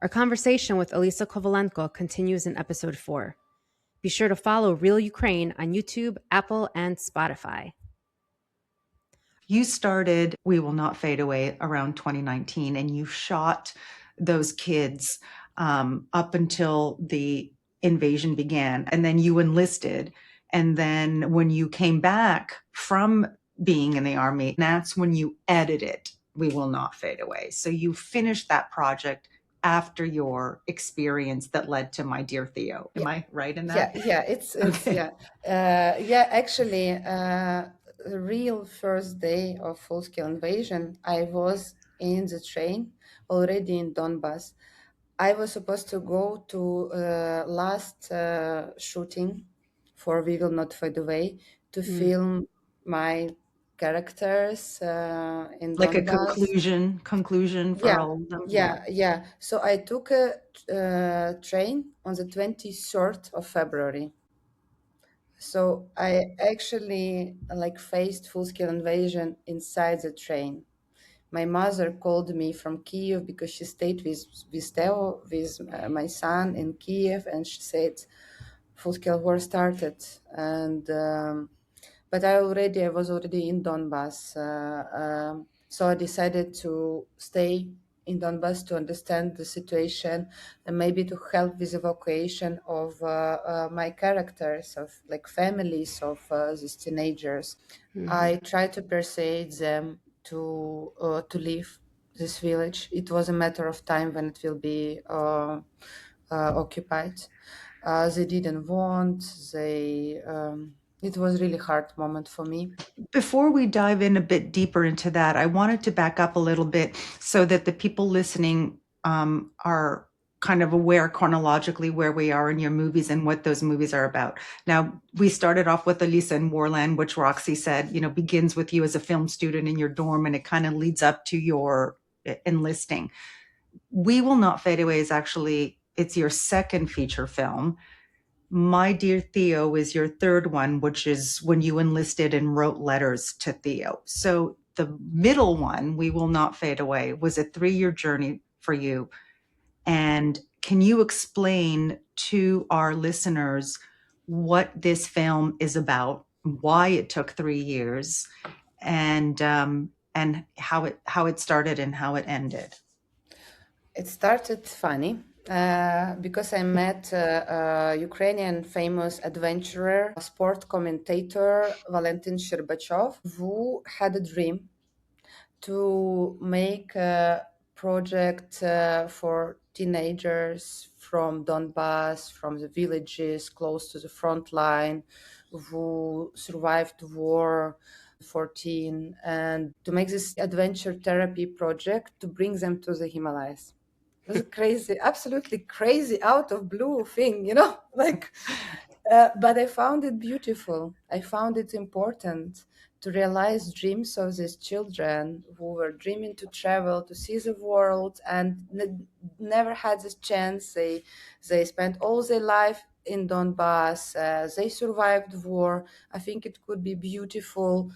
Our conversation with Alisa Kovalenko continues in episode 4. Be sure to follow Real Ukraine on YouTube, Apple, and Spotify. You started We Will Not Fade Away around 2019, and you shot those kids up until the invasion began. And then you enlisted. And then when you came back from being in the army, that's when you edited We Will Not Fade Away. So you finished that project after your experience that led to My Dear Theo. Am I right in that? It's Okay. actually the real first day of full-scale invasion, I was in the train already in Donbas. I was supposed to go to last shooting for We Will Not Fade Away to film my characters in Like a Donbas. conclusion for all of them. Yeah. So I took a train on the 23rd of February. So I actually faced full-scale invasion inside the train. My mother called me from Kiev because she stayed with Theo, with my son in Kiev, and she said full-scale war started. And but I was already in Donbas, so I decided to stay in Donbas to understand the situation and maybe to help with evacuation of my characters, of families of these teenagers. I tried to persuade them to leave this village. It was a matter of time when it will be occupied. They didn't want. It was really hard moment for me. Before we dive in a bit deeper into that, I wanted to back up a little bit so that the people listening are kind of aware chronologically where we are in your movies and what those movies are about. Now, we started off with Alisa and Warland, which Roxy said, begins with you as a film student in your dorm, and it kind of leads up to your enlisting. We Will Not Fade Away is actually, it's your second feature film. My Dear Theo is your third one, which is when you enlisted and wrote letters to Theo. So the middle one, We Will Not Fade Away, was a 3-year journey for you. And can you explain to our listeners what this film is about, why it took 3 years, and how it started and how it ended? It started funny because I met Ukrainian famous adventurer, sport commentator Valentin Sherbachov, who had a dream to make a project for teenagers from Donbas, from the villages close to the front line, who survived war 14, and to make this adventure therapy project to bring them to the Himalayas. It was a crazy, absolutely crazy, out of blue thing, but I found it beautiful. I found it important to realize dreams of these children who were dreaming to travel, to see the world, and never had this chance. They spent all their life in Donbas. They survived war. I think it could be beautiful,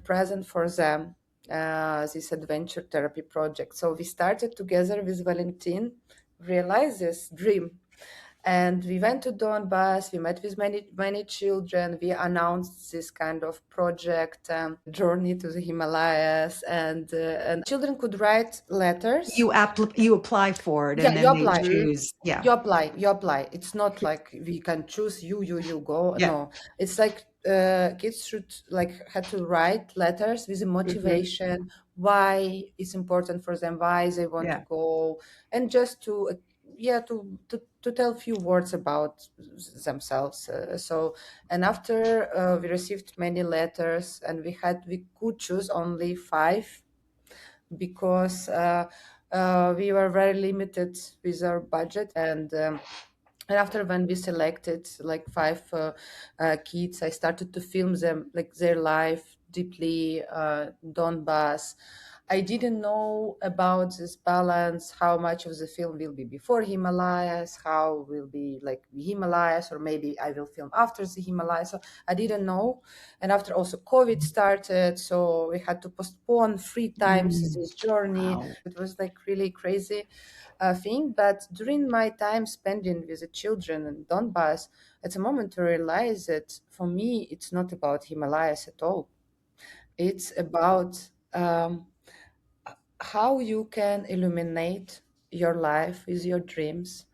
present for them. This adventure therapy project. So we started together with Valentin, realized this dream. And we went to Donbas, we met with many children, we announced this kind of project, journey to the Himalayas, and children could write letters. You apply for it, and then they choose. Yeah. You apply. It's not like we can choose you go. Yeah. No, it's like kids should had to write letters with a motivation, why it's important for them, why they want to go, and just to tell a few words about themselves. And after we received many letters, and we could choose only 5 because we were very limited with our budget. And after when we selected 5 kids, I started to film them, their life deeply, Donbas. I didn't know about this balance, how much of the film will be before Himalayas, how will be like the Himalayas, or maybe I will film after the Himalayas. So I didn't know. And after also COVID started, so we had to postpone 3 times this journey. Wow. It was like really crazy thing. But during my time spending with the children in Donbas, at a moment I realized that for me, it's not about Himalayas at all. It's about how you can illuminate your life with your dreams,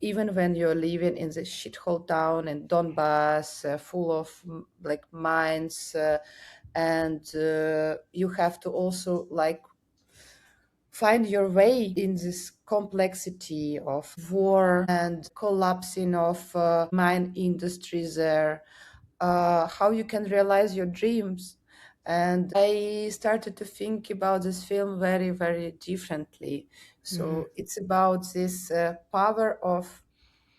even when you're living in this shithole town in Donbas, full of like mines, and you have to also like find your way in this complexity of war and collapsing of mine industries there, how you can realize your dreams. And I started to think about this film very, very differently. So it's about this power of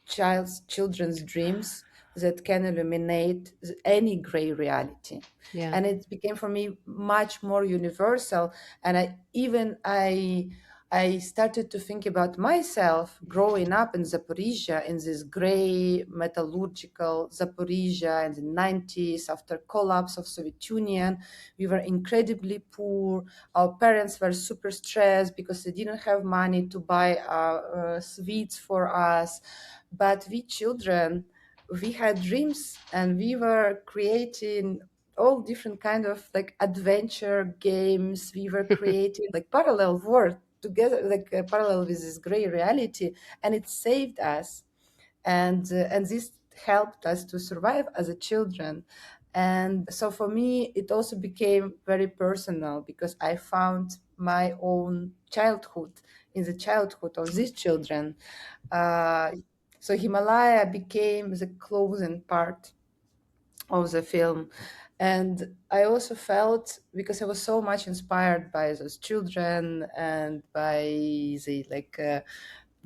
children's dreams that can illuminate any gray reality. Yeah. And it became for me much more universal. And I started to think about myself growing up in Zaporizhia, in this gray metallurgical Zaporizhia in the 90s after collapse of Soviet Union. We were incredibly poor. Our parents were super stressed because they didn't have money to buy sweets for us. But we children, we had dreams, and we were creating all different kind of like adventure games. We were creating like parallel world together, like parallel with this gray reality, and it saved us. And this helped us to survive as a children. And so for me, it also became very personal because I found my own childhood in the childhood of these children. uh, so Himalaya became the closing part of the film. And I also felt, because I was so much inspired by those children and by the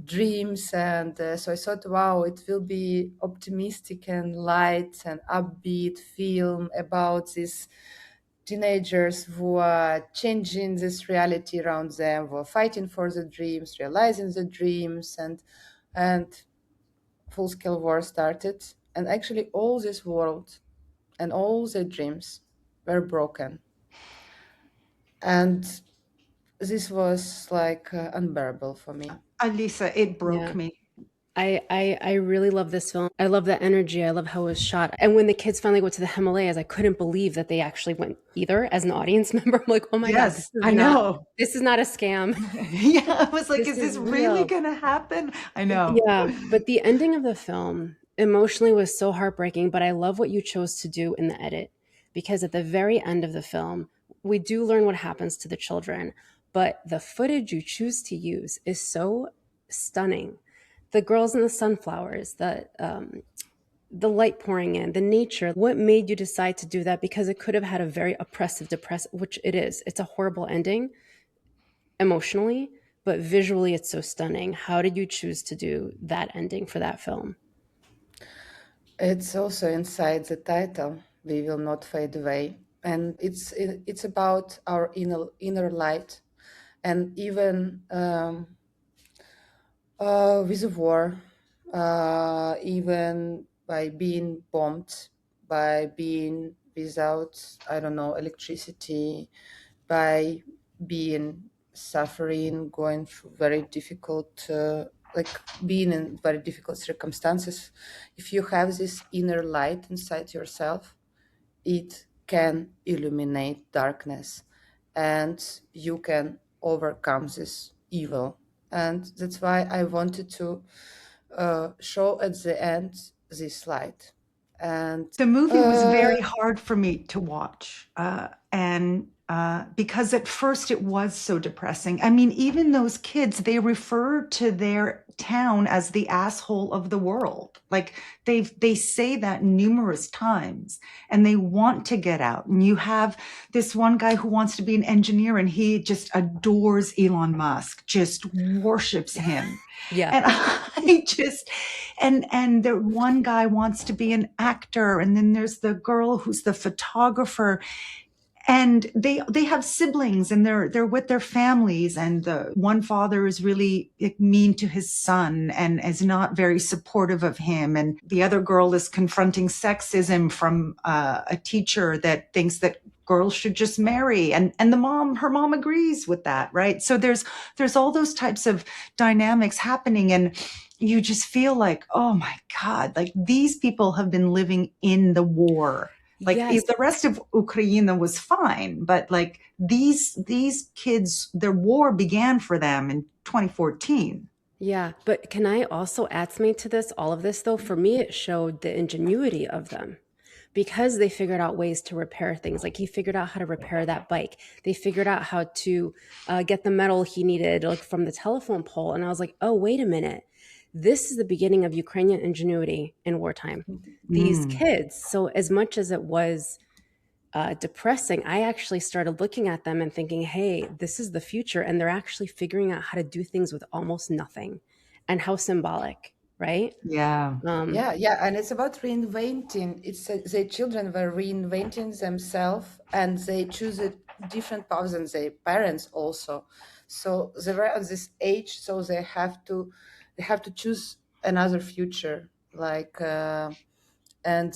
dreams, and so I thought, wow, it will be optimistic and light and upbeat film about these teenagers who are changing this reality around them, who are fighting for the dreams, realizing the dreams, and full-scale war started, and actually all this world and all the dreams were broken. And this was like unbearable for me. Alisa, it broke Yeah. me. I really love this film. I love the energy. I love how it was shot. And when the kids finally went to the Himalayas, I couldn't believe that they actually went either as an audience member. I'm like, oh my God, Yes, I know. this is not a scam. Yeah, I was like, This is is this really real. going to happen? I know. Yeah, but the ending of the film emotionally was so heartbreaking, but I love what you chose to do in the edit, because at the very end of the film, we do learn what happens to the children, but the footage you choose to use is so stunning. The girls in the sunflowers, the light pouring in, the nature. What made you decide to do that? Because it could have had a very oppressive, depressive, which it is. It's a horrible ending emotionally, but visually it's so stunning. How did you choose to do that ending for that film? It's also inside the title, "We Will Not Fade Away," and it's about our inner light. And even with the war, even by being bombed, by being without, I don't know, electricity, by being suffering, going through very difficult, like being in very difficult circumstances, if you have this inner light inside yourself, it can illuminate darkness, and you can overcome this evil. And that's why I wanted to show at the end this light. And The movie was very hard for me to watch. And because at first it was so depressing. I mean, even those kids, they refer to their town as the asshole of the world. Like they say that numerous times, and they want to get out. And you have this one guy who wants to be an engineer, and he just adores Elon Musk, just worships him. Yeah. And I just, and the one guy wants to be an actor, and then there's the girl who's the photographer. and they have siblings, and they're with their families, and the one father is really mean to his son and is not very supportive of him, and the other girl is confronting sexism from a teacher that thinks that girls should just marry, and her mom agrees with that, right? So there's all those types of dynamics happening, and you just feel like, oh my God, like these people have been living in the war. Like Yes. the rest of Ukraine was fine, but like these kids, their war began for them in 2014. Yeah, but can I also add something to this, all of this though? For me, it showed the ingenuity of them because they figured out ways to repair things. Like he figured out how to repair that bike. They figured out how to get the metal he needed, like from the telephone pole. And I was like, oh, wait a minute. This is the beginning of Ukrainian ingenuity in wartime. These Mm. kids. So as much as it was depressing, I actually started looking at them and thinking, hey, this is the future. And they're actually figuring out how to do things with almost nothing, and how symbolic, right? Yeah. Yeah, yeah, and it's about reinventing. It's the children were reinventing themselves, and they choose a different paths than their parents also. So they were at this age, so they have to choose another future. Like, and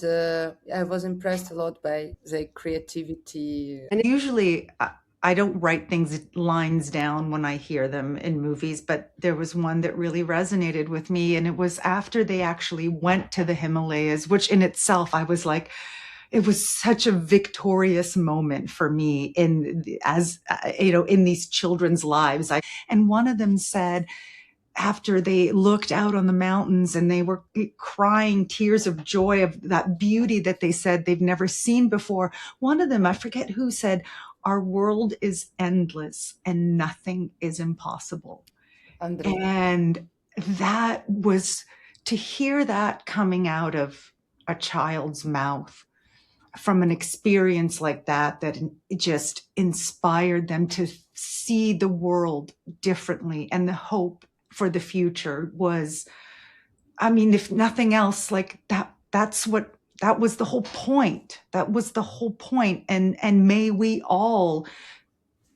I was impressed a lot by the creativity. And usually I don't write lines down when I hear them in movies, but there was one that really resonated with me. And it was after they actually went to the Himalayas, which in itself, I was like, it was such a victorious moment for me in these children's lives. And one of them said, after they looked out on the mountains and they were crying tears of joy of that beauty that they said they've never seen before. One of them, I forget who, said, our world is endless and nothing is impossible. Andre. And that was, to hear that coming out of a child's mouth from an experience like that it just inspired them to see the world differently, and the hope for the future was, I mean, if nothing else, like that was the whole point. That was the whole point. And may we all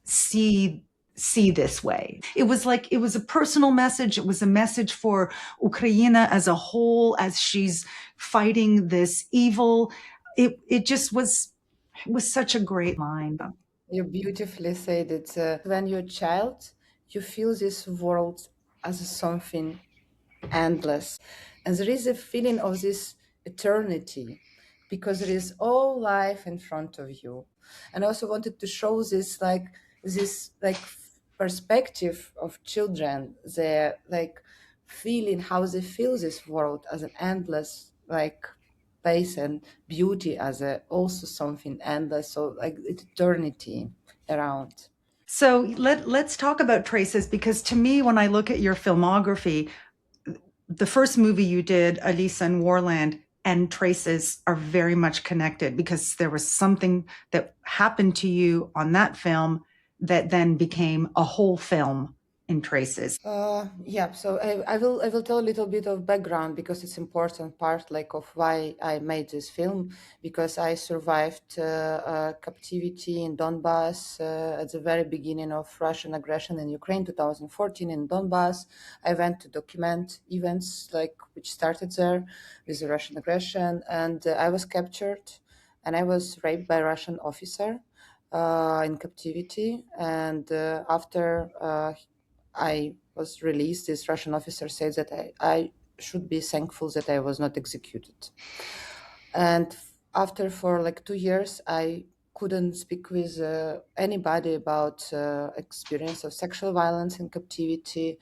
see this way. It was like, it was a personal message. It was a message for Ukraine as a whole, as she's fighting this evil. It just was, it was such a great line. You beautifully said it. When you're a child, you feel this world as something endless. And there is a feeling of this eternity because there is all life in front of you. And I also wanted to show this perspective of children, their like feeling how they feel this world as an endless like space, and beauty as also something endless. So like eternity around. So let's talk about Traces, because to me, when I look at your filmography, the first movie you did, Alisa and Warland, and Traces are very much connected, because there was something that happened to you on that film that then became a whole film in Traces. Yeah, so I will tell a little bit of background because it's important part like of why I made this film, because I survived captivity in Donbas at the very beginning of Russian aggression in Ukraine 2014 in Donbas. I went to document events like which started there with the Russian aggression, and I was captured and I was raped by a Russian officer in captivity, and after I was released, this Russian officer said that I should be thankful that I was not executed. And after for like 2 years, I couldn't speak with anybody about experience of sexual violence in captivity.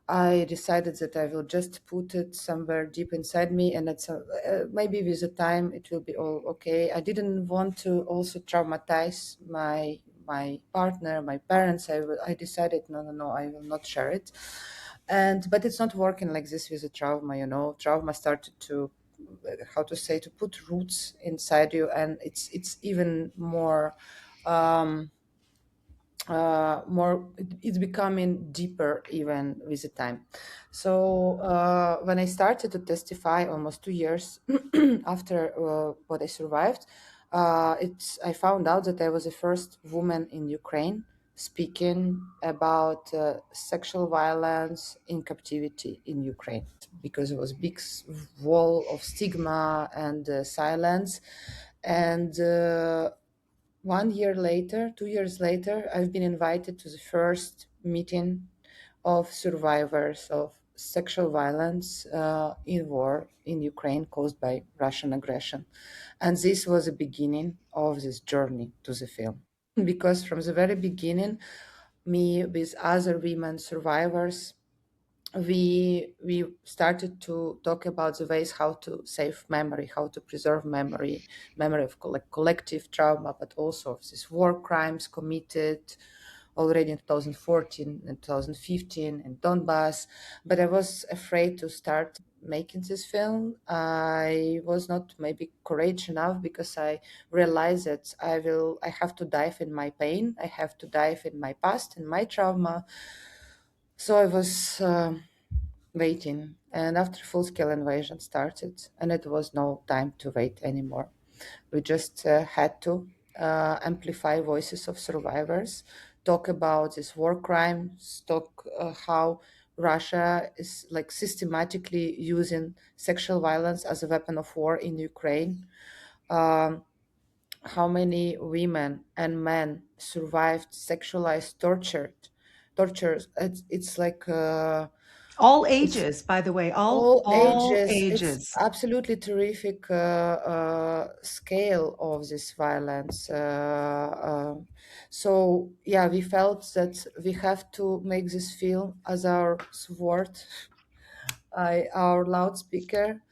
I decided that I will just put it somewhere deep inside me, and it's maybe with the time it will be all okay. I didn't want to also traumatize my partner, my parents. I decided no, I will not share it. But it's not working like this with the trauma. Trauma started to, how to say, to put roots inside you, and it's even more. It's becoming deeper even with the time. So when I started to testify almost 2 years after what I survived, I found out that I was the first woman in Ukraine speaking about sexual violence in captivity in Ukraine, because it was big wall of stigma and silence. And 1 year later, 2 years later, I've been invited to the first meeting of survivors of sexual violence in war in Ukraine caused by Russian aggression. And this was the beginning of this journey to the film. Because from the very beginning, me with other women survivors, we started to talk about the ways how to save memory, how to preserve memory of collective trauma, but also of these war crimes committed already in 2014 and 2015 in Donbas. But I was afraid to start making this film. I was not maybe courageous enough, because I realized that I have to dive in my pain, I have to dive in my past and my trauma. So I was waiting, and after full-scale invasion started, and it was no time to wait anymore. We just had to amplify voices of survivors, talk about these war crimes, talk how Russia is like systematically using sexual violence as a weapon of war in Ukraine. Um, how many women and men survived sexualized tortures. It's like All it's ages, by the way, all all all ages. It's ages. absolutely terrific scale of this violence. So yeah, we felt that we have to make this film as our sword, our loudspeaker,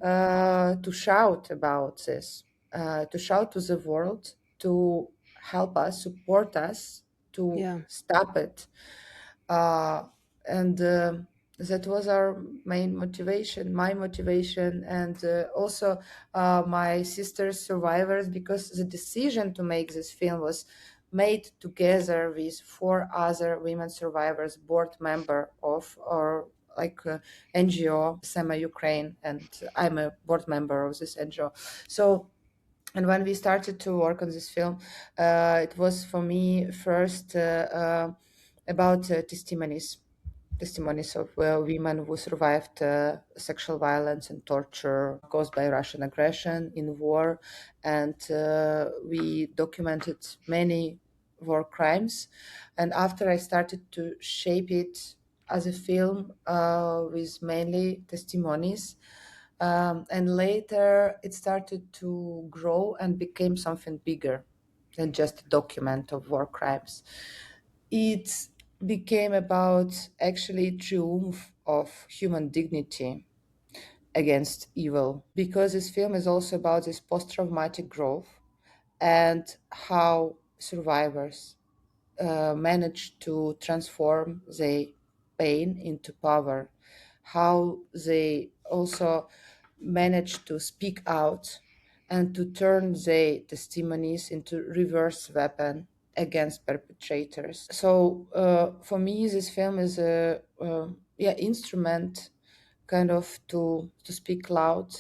to shout about this, to shout to the world, to help us, support us, to Yeah. stop it. Uh, and that was our main motivation, my motivation, and also my sister's survivors, because the decision to make this film was made together with 4 other women survivors, board member of our NGO, Sema Ukraine, and I'm a board member of this NGO. So, and when we started to work on this film, it was for me first about testimonies of women who survived sexual violence and torture caused by Russian aggression in war. And we documented many war crimes. And after I started to shape it as a film with mainly testimonies, and later it started to grow and became something bigger than just a document of war crimes. It became about actually triumph of human dignity against evil, because this film is also about this post-traumatic growth and how survivors manage to transform their pain into power, how they also manage to speak out and to turn their testimonies into reverse weapon against perpetrators. So for me, this film is a instrument kind of to speak loud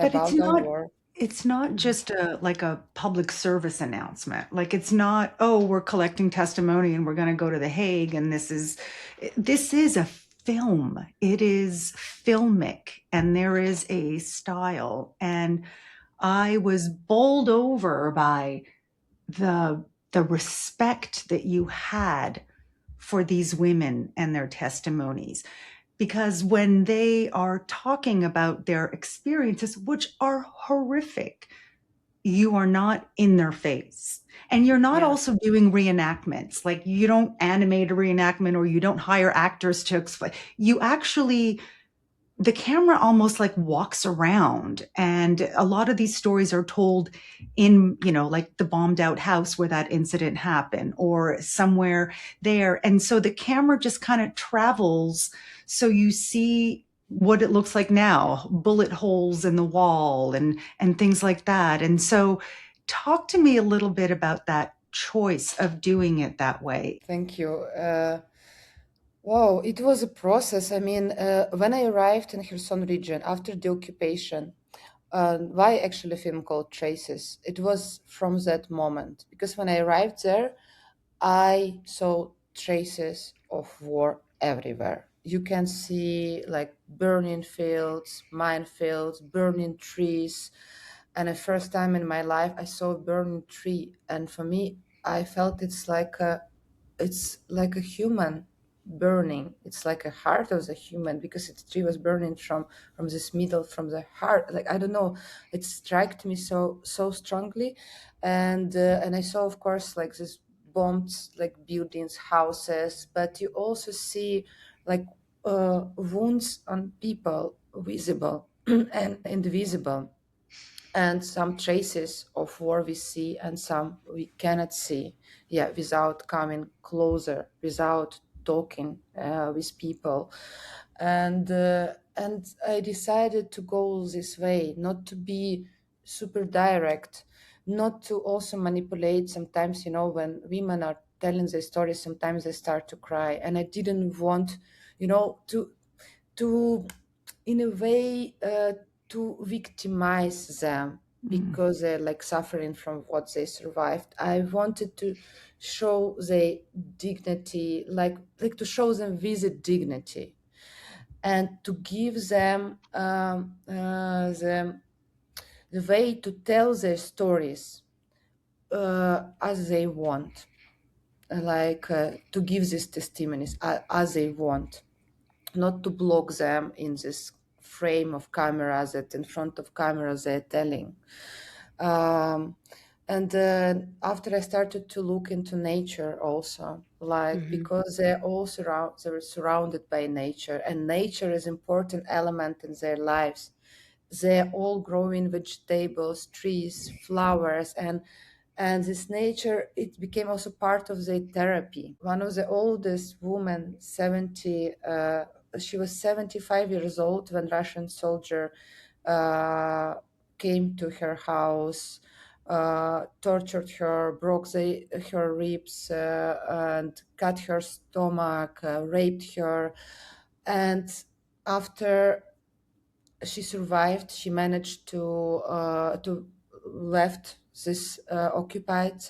But it's about our not war. it's not just a like a public service announcement. Like it's not, oh, we're collecting testimony and we're going to go to The Hague and this is a film. It is filmic and there is a style. And I was bowled over by the the respect that you had for these women and their testimonies, because when they are talking about their experiences, which are horrific, you are not in their face. And you're not Yeah. also doing reenactments. Like you don't animate a reenactment or you don't hire actors to explain. You actually, the camera almost like walks around, and a lot of these stories are told in, like the bombed out house where that incident happened or somewhere there. And so the camera just kind of travels, so you see what it looks like now, bullet holes in the wall and things like that. And so talk to me a little bit about that choice of doing it that way. Thank you. Wow, it was a process. I mean, when I arrived in Kherson region after the occupation, Why actually a film called Traces? It was from that moment, because when I arrived there, I saw traces of war everywhere. You can see like burning fields, minefields, burning trees. And the first time in my life I saw a burning tree. And for me, I felt it's like a human burning. It's like a heart of the human, because the tree was burning from this middle, from the heart. Like, I don't know, it struck me so strongly. And I saw, of course, like this bombed like buildings, houses, but you also see like wounds on people, visible and invisible, and some traces of war we see and some we cannot see, yeah, without coming closer, without talking with people. And I decided to go this way, not to be super direct, not to also manipulate. Sometimes, when women are telling their stories, sometimes they start to cry, and I didn't want, to in a way to victimize them Mm. because they're like suffering from what they survived. I wanted to show their dignity, like to show them with dignity, and to give them the way to tell their stories as they want, like to give these testimonies as they want, not to block them in this frame of cameras that in front of cameras they're telling. Um, and after I started to look into nature also, like, Hmm. because they're surrounded by nature, and nature is important element in their lives. They're all growing vegetables, trees, flowers, and this nature, it became also part of their therapy. One of the oldest women, 70, she was 75 years old when Russian soldier uh, came to her house, tortured her, broke her ribs, and cut her stomach, raped her. And after she survived, she managed to left this occupied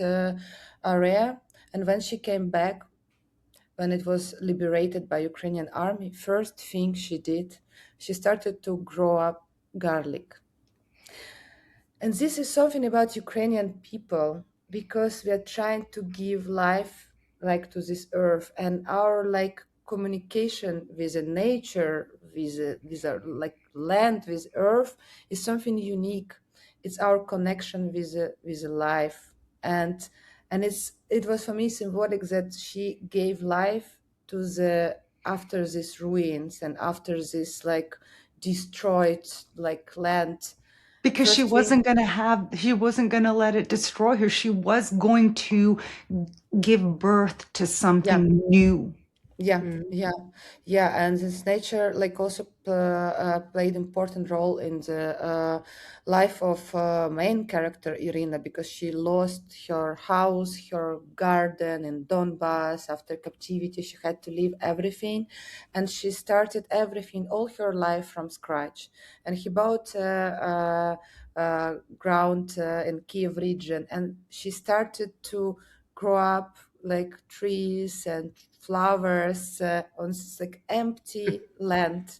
area. And when she came back, when it was liberated by Ukrainian army, first thing she did, she started to grow up garlic. And this is something about Ukrainian people, because we are trying to give life like to this earth, and our like communication with the nature, with our like land, with earth, is something unique. It's our connection with the life, and it was for me symbolic that she gave life to the after these ruins and after this like destroyed like land. Because First thing, she wasn't going to let it destroy her. She was going to give birth to yeah, something new. yeah, Mm. yeah, yeah, and this nature like also played important role in the life of main character Irina, because she lost her house, her garden in Donbas after captivity. She had to leave everything, and she started everything, all her life from scratch. And he bought ground in Kiev region, and she started to grow up like trees and flowers on this like empty land,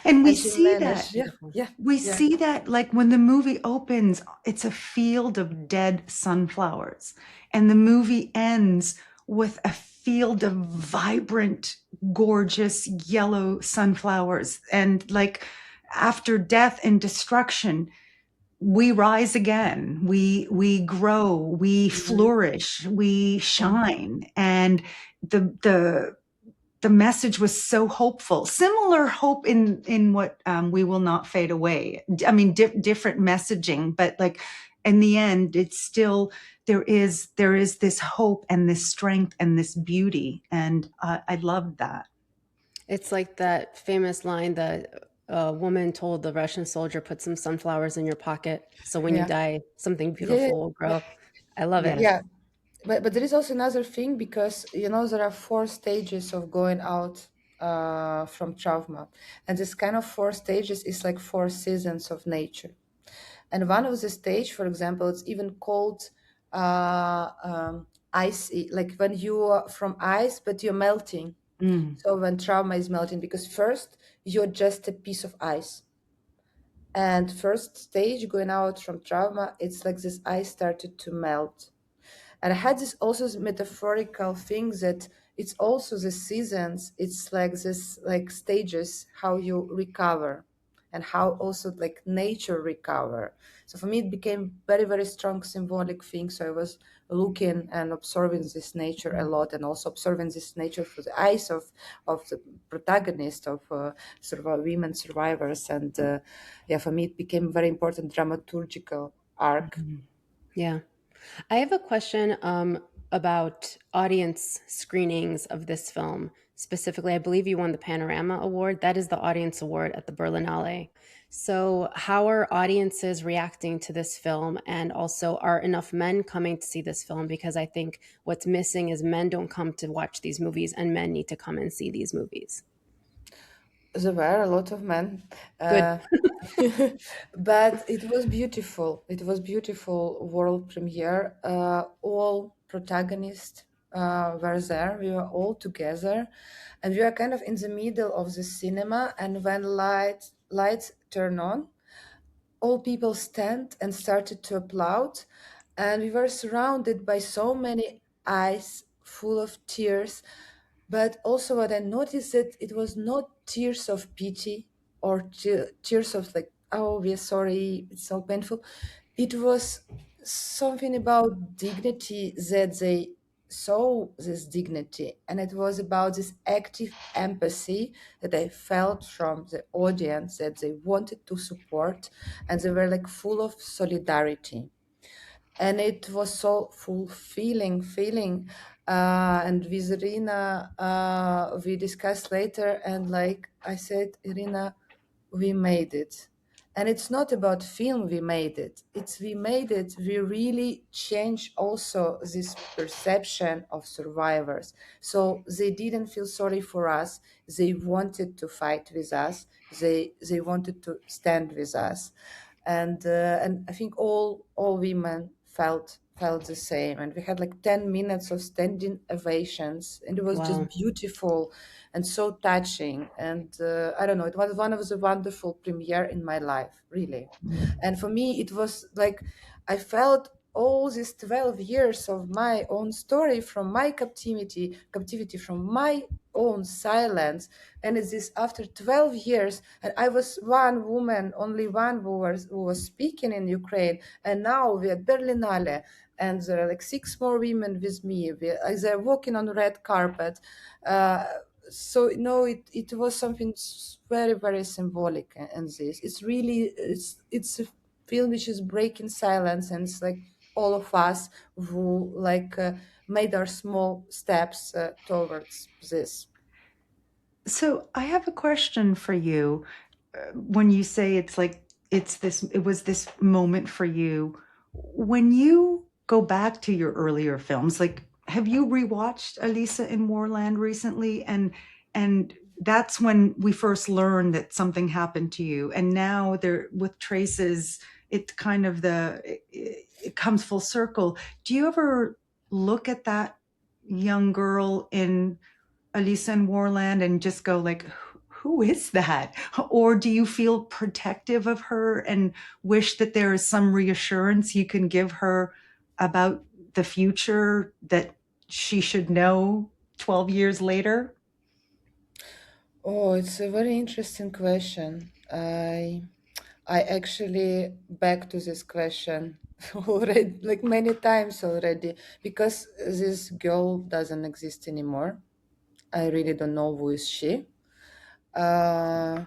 And we and she see managed, that. yeah, Beautiful. yeah, We yeah, see that like when the movie opens, it's a field of dead sunflowers. And the movie ends with a field of vibrant, gorgeous yellow sunflowers. And like after death and destruction, we rise again, we grow, we mhm, flourish, we yeah, shine. And the message was so hopeful. Similar hope in what We Will Not Fade Away. I mean, different messaging, but like in the end, it's still there is this hope and this strength and this beauty, and I love that. It's like that famous line that a woman told the Russian soldier, put some sunflowers in your pocket. So when you yeah, die, something yeah, beautiful will grow. I love Yes. it. yeah. But there is also another thing, because there are 4 stages of going out from trauma, and this kind of 4 stages is like 4 seasons of nature. And one of the stage, for example, it's even called ice, like when you are from ice, but you're melting. So when trauma is melting, because first you're just a piece of ice. And first stage going out from trauma, it's like this ice started to melt. And I had this also metaphorical thing that it's also the seasons, it's like this like stages, how you recover and how also like nature recover. So for me it became very, very strong symbolic thing. So I was looking and observing this nature a lot, and also observing this nature through the eyes of the protagonist, of women survivors. And yeah, for me it became very important dramaturgical arc. Yeah. I have a question about audience screenings of this film. Specifically, I believe you won the Panorama Award. That is the audience award at the Berlinale. So, how are audiences reacting to this film? And also, are enough men coming to see this film? Because I think what's missing is men don't come to watch these movies, and men need to come and see these movies. There were a lot of men, Good. but it was beautiful. It was beautiful world premiere. All protagonists were there. We were all together, and we were kind of in the middle of the cinema. And when lights turn on, all people stand and started to applaud, and we were surrounded by so many eyes full of tears. But also what I noticed, that it was not tears of pity or tears of like, oh, we're sorry, it's so painful. It was something about dignity, that they saw this dignity, and it was about this active empathy that I felt from the audience, that they wanted to support, and they were like full of solidarity. And it was so fulfilling feeling. And with Irina, we discussed later, and like I said, Irina, we made it. And it's not about film, we made it, it's we made it, we really changed also this perception of survivors. So they didn't feel sorry for us, they wanted to fight with us, they wanted to stand with us. And I think all women felt the same, and we had like 10 minutes of standing ovations, and it was just Wow. beautiful and so touching. And I don't know, it was one of the wonderful premiere in my life, really. And for me it was like I felt all these 12 years of my own story, from my captivity, from my own silence. And it's this after 12 years, and I was one woman, only one who was speaking in Ukraine, and now we're at Berlinale, and there are like 6 more women with me. They're walking on red carpet. uh, so no, it was something very, very symbolic in this. It's really, it's a film which is breaking silence, and it's like all of us who like made our small steps towards this. So I have a question for you. When you say it was this moment for you, when you go back to your earlier films, like have you rewatched Alisa in Warland recently? And that's when we first learned that something happened to you. And now there with Traces, it kind of it comes full circle. Do you ever look at that young girl in Alisa in Warland and just go like, who is that? Or do you feel protective of her and wish that there is some reassurance you can give her about the future that she should know 12 years later? Oh, it's a very interesting question. I actually back to this question already, like many times already, because this girl doesn't exist anymore. I really don't know who is she. Uh,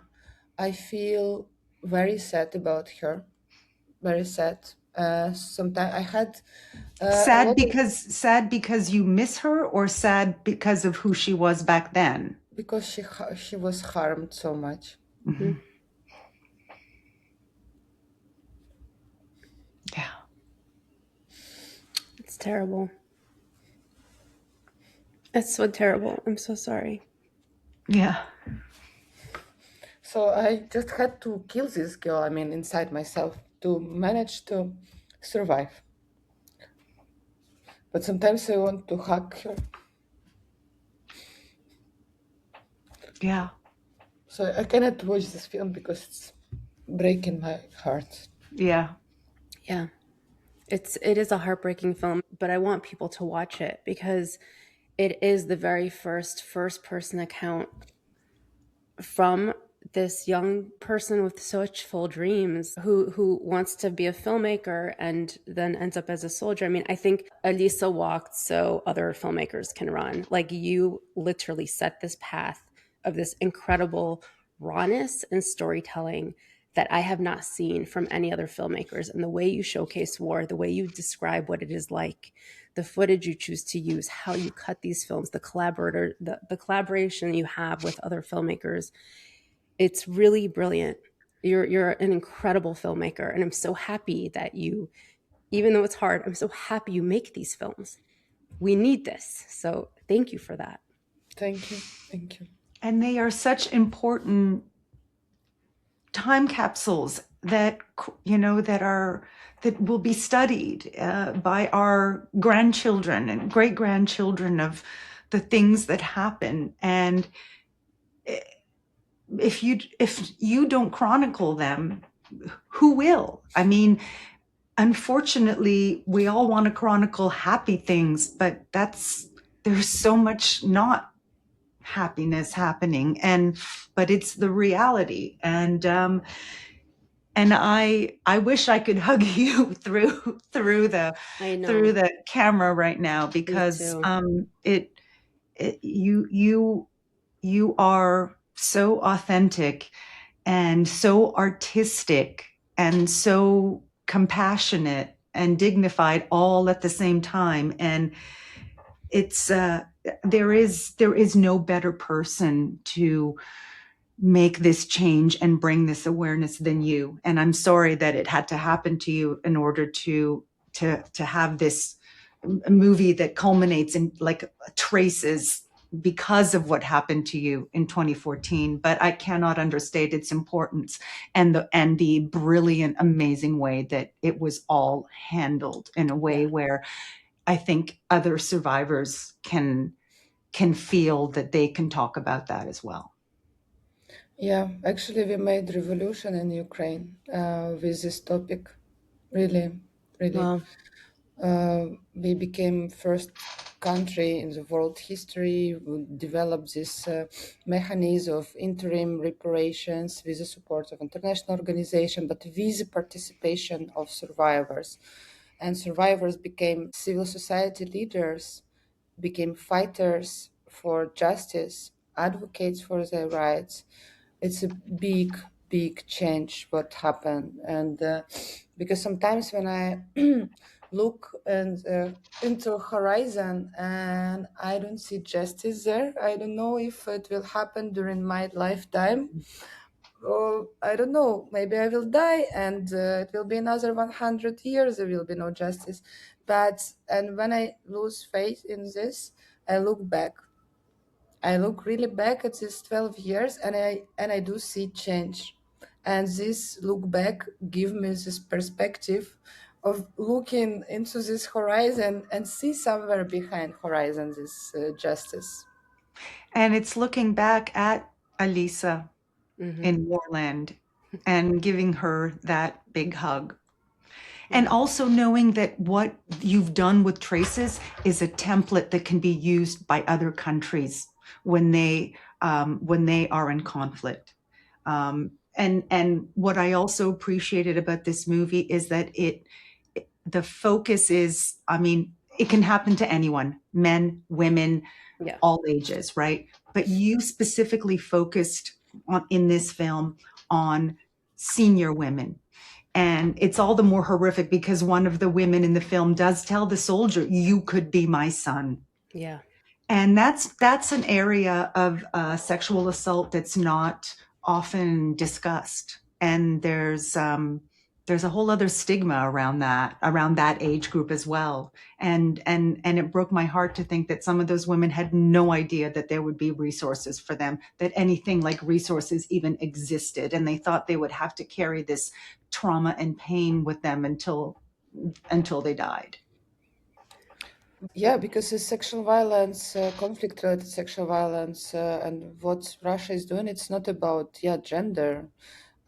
I feel very sad about her. Very sad. Sometimes I had a lot of, Sad because you miss her, or sad because of who she was back then? because she was harmed so much. Mm. Mhm. Yeah. It's terrible. It's so terrible. I'm so sorry. Yeah. So I just had to kill this girl. I mean, inside myself. to manage to survive. But sometimes I want to hug her. Yeah. So I cannot watch this film because it's breaking my heart. Yeah. Yeah. It is a heartbreaking film, but I want people to watch it because it is the very first person account from this young person with such full dreams who wants to be a filmmaker and then ends up as a soldier. I mean, I think Alisa walked so other filmmakers can run. Like, you literally set this path of this incredible rawness and storytelling that I have not seen from any other filmmakers. And the way you showcase war, the way you describe what it is like, the footage you choose to use, how you cut these films, the collaboration you have with other filmmakers, it's really brilliant. You're an incredible filmmaker, and I'm so happy that you, even though it's hard, I'm so happy you make these films. We need this. So thank you for that. Thank you. Thank you. And they are such important time capsules that, you know, that will be studied by our grandchildren and great grandchildren of the things that happen. And if you don't chronicle them, who will? I mean, unfortunately, we all want to chronicle happy things, but there's so much not happiness happening, but it's the reality. And I wish I could hug you through I know. the camera right now, because you are so authentic and so artistic and so compassionate and dignified all at the same time. And it's there is no better person to make this change and bring this awareness than you. And I'm sorry that it had to happen to you in order to have this movie that culminates in, like, traces because of what happened to you in 2014. But I cannot understate its importance and the brilliant, amazing way that it was all handled in a way where I think other survivors can feel that they can talk about that as well. Yeah, actually, we made revolution in Ukraine with this topic. Really, really. Wow. We became first country in the world history who developed this mechanism of interim reparations with the support of international organization, but with the participation of survivors. And survivors became civil society leaders, became fighters for justice, advocates for their rights. It's a big, big change what happened. And because sometimes when I look into horizon and I don't see justice there, I don't know if it will happen during my lifetime, or I don't know, maybe I will die and it will be another 100 years, there will be no justice. And when I lose faith in this, I look back. I look really back at these 12 years and I do see change. And this look back give me this perspective of looking into this horizon and see somewhere behind horizon this justice. And it's looking back at Alisa in Warland and giving her that big hug. And also knowing that what you've done with Traces is a template that can be used by other countries when they are in conflict. And what I also appreciated about this movie is that the focus is, I mean, it can happen to anyone, men, women, all ages, right? But you specifically focused in this film on senior women. And it's all the more horrific because one of the women in the film does tell the soldier, "You could be my son." Yeah. And that's an area of sexual assault that's not often discussed. And there's a whole other stigma around that age group as well. And it broke my heart to think that some of those women had no idea that there would be resources for them, that anything like resources even existed. And they thought they would have to carry this trauma and pain with them until they died. Yeah, because it's sexual violence, conflict-related sexual violence, and what Russia is doing, it's not about gender,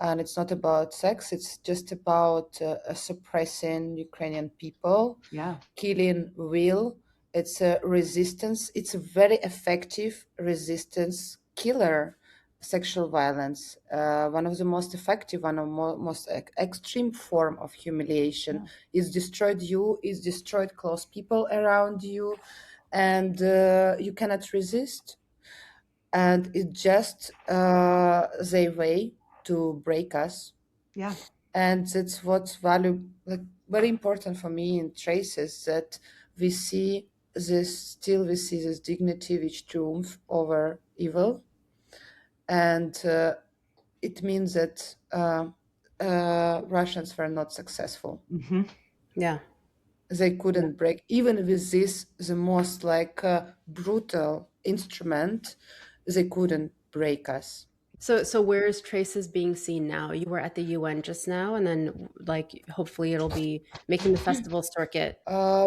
and it's not about sex. It's just about suppressing Ukrainian people, Yeah. killing will. It's a resistance. It's a very effective resistance killer. Sexual violence, one of the most effective, one of most extreme form of humiliation. Is destroyed you, is destroyed close people around you, and you cannot resist. And it's just their way to break us. Yeah. And that's what's very important for me in Traces, that we see we see this dignity which triumph over evil, and it means that Russians were not successful. Mm-hmm. Yeah. They couldn't break, even with this, the most brutal instrument, they couldn't break us. So where is Traces being seen now? You were at the UN just now, and then hopefully it'll be making the festival circuit.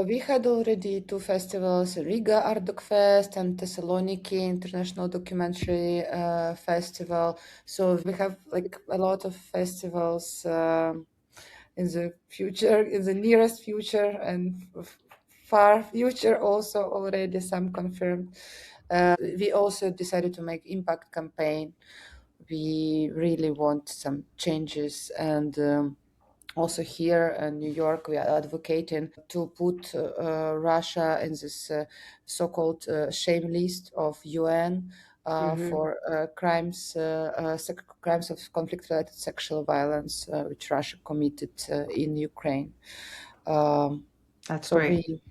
We had already two festivals, Riga Art Doc Fest and Thessaloniki International Documentary Festival. So we have a lot of festivals in the future, in the nearest future, and far future also, already some confirmed. We also decided to make impact campaign. We really want some changes, and also here in New York, we are advocating to put Russia in this so-called shame list of UN for crimes of conflict-related sexual violence, which Russia committed in Ukraine. That's So great.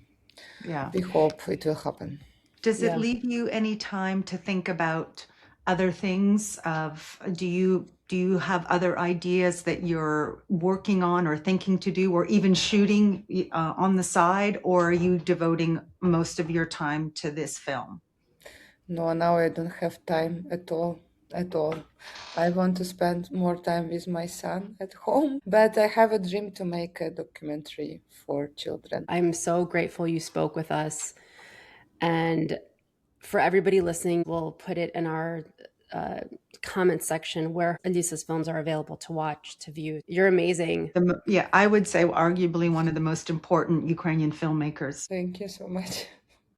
Yeah. we hope it will happen. Does it Yeah. leave you any time to think about other things? Do you have other ideas that you're working on or thinking to do, or even shooting on the side, or are you devoting most of your time to this film? No, now I don't have time at all. At all. I want to spend more time with my son at home, but I have a dream to make a documentary for children. I'm so grateful you spoke with us. And for everybody listening, we'll put it in our comment section where Alisa's films are available to watch, to view. You're amazing. I would say arguably one of the most important Ukrainian filmmakers. Thank you so much.